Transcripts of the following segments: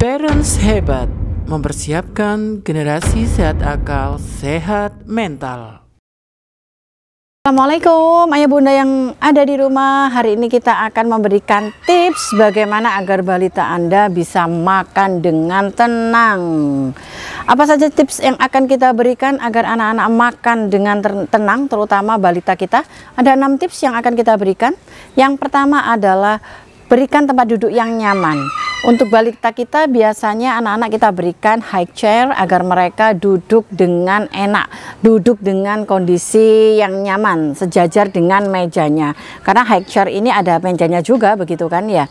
Parents Hebat mempersiapkan generasi sehat akal, sehat mental. Assalamualaikum ayah bunda yang ada di rumah. Hari ini kita akan memberikan tips bagaimana agar balita Anda bisa makan dengan tenang. Apa saja tips yang akan kita berikan agar anak-anak makan dengan tenang, terutama balita kita? Ada 6 tips yang akan kita berikan. Yang pertama adalah berikan tempat duduk yang nyaman. Untuk balita kita biasanya anak-anak kita berikan high chair agar mereka duduk dengan enak, duduk dengan kondisi yang nyaman, sejajar dengan mejanya. Karena high chair ini ada mejanya juga, begitu kan ya.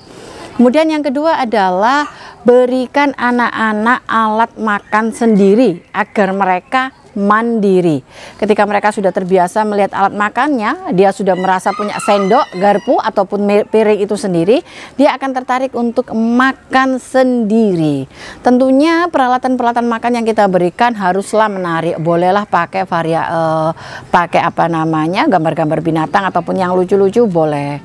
Kemudian yang kedua adalah berikan anak-anak alat makan sendiri agar mereka mandiri. Ketika mereka sudah terbiasa melihat alat makannya, dia sudah merasa punya sendok, garpu ataupun piring itu sendiri, dia akan tertarik untuk makan sendiri. Tentunya peralatan-peralatan makan yang kita berikan haruslah menarik. Bolehlah pakai gambar-gambar binatang ataupun yang lucu-lucu boleh.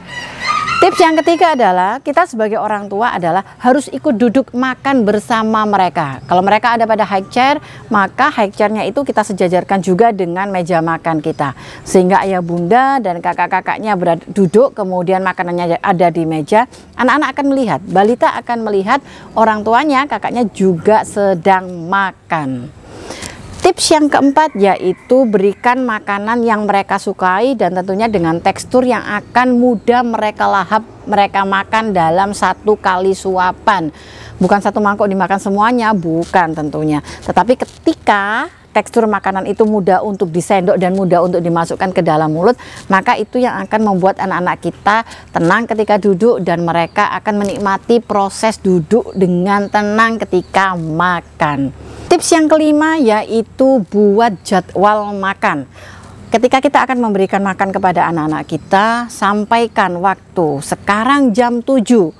Tips yang ketiga adalah kita sebagai orang tua adalah harus ikut duduk makan bersama mereka. Kalau mereka ada pada high chair, maka high chairnya itu kita sejajarkan juga dengan meja makan kita. Sehingga ayah bunda dan kakak-kakaknya duduk, kemudian makanannya ada di meja. Anak-anak akan melihat, balita akan melihat orang tuanya, kakaknya juga sedang makan. Tips yang keempat yaitu berikan makanan yang mereka sukai dan tentunya dengan tekstur yang akan mudah mereka lahap, mereka makan dalam satu kali suapan. Bukan satu mangkok dimakan semuanya, bukan tentunya. Tetapi ketika tekstur makanan itu mudah untuk disendok dan mudah untuk dimasukkan ke dalam mulut, maka itu yang akan membuat anak-anak kita tenang ketika duduk dan mereka akan menikmati proses duduk dengan tenang ketika makan. Tips yang kelima yaitu buat jadwal makan. Ketika kita akan memberikan makan kepada anak-anak kita, sampaikan waktu. Sekarang jam 7,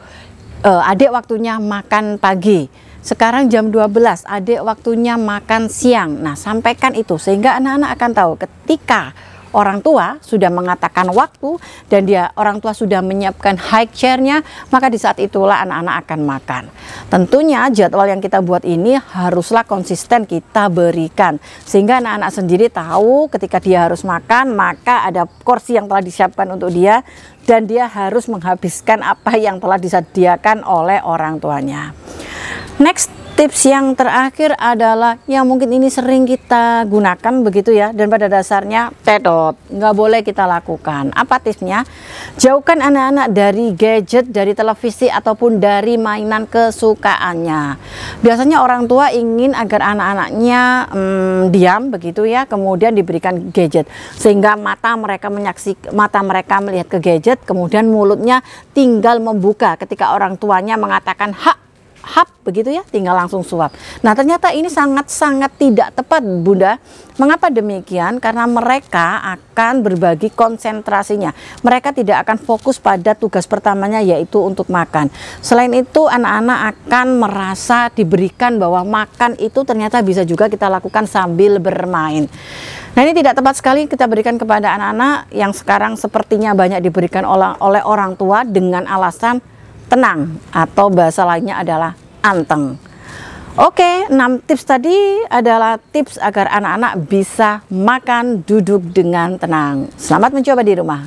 adik waktunya makan pagi. Sekarang jam 12, adik waktunya makan siang. Nah, sampaikan itu sehingga anak-anak akan tahu ketika orang tua sudah mengatakan waktu dan orang tua sudah menyiapkan high chairnya, maka di saat itulah anak-anak akan makan. Tentunya jadwal yang kita buat ini haruslah konsisten kita berikan sehingga anak-anak sendiri tahu ketika dia harus makan, maka ada porsi yang telah disiapkan untuk dia dan dia harus menghabiskan apa yang telah disediakan oleh orang tuanya. Next, tips yang terakhir adalah yang mungkin ini sering kita gunakan begitu ya, dan pada dasarnya nggak boleh kita lakukan. Apa tipsnya? Jauhkan anak-anak dari gadget, dari televisi ataupun dari mainan kesukaannya. Biasanya orang tua ingin agar anak-anaknya diam begitu ya, kemudian diberikan gadget sehingga mata mereka melihat ke gadget, kemudian mulutnya tinggal membuka ketika orang tuanya mengatakan hap begitu ya, tinggal langsung suap. Nah, ternyata ini sangat-sangat tidak tepat bunda. Mengapa demikian? Karena mereka akan berbagi konsentrasinya. Mereka tidak akan fokus pada tugas pertamanya yaitu untuk makan. Selain itu anak-anak akan merasa diberikan bahwa makan itu ternyata bisa juga kita lakukan sambil bermain. Nah, ini tidak tepat sekali kita berikan kepada anak-anak yang sekarang sepertinya banyak diberikan oleh orang tua dengan alasan tenang atau bahasa lainnya adalah anteng. Oke, 6 tips tadi adalah tips agar anak-anak bisa makan duduk dengan tenang. Selamat mencoba di rumah.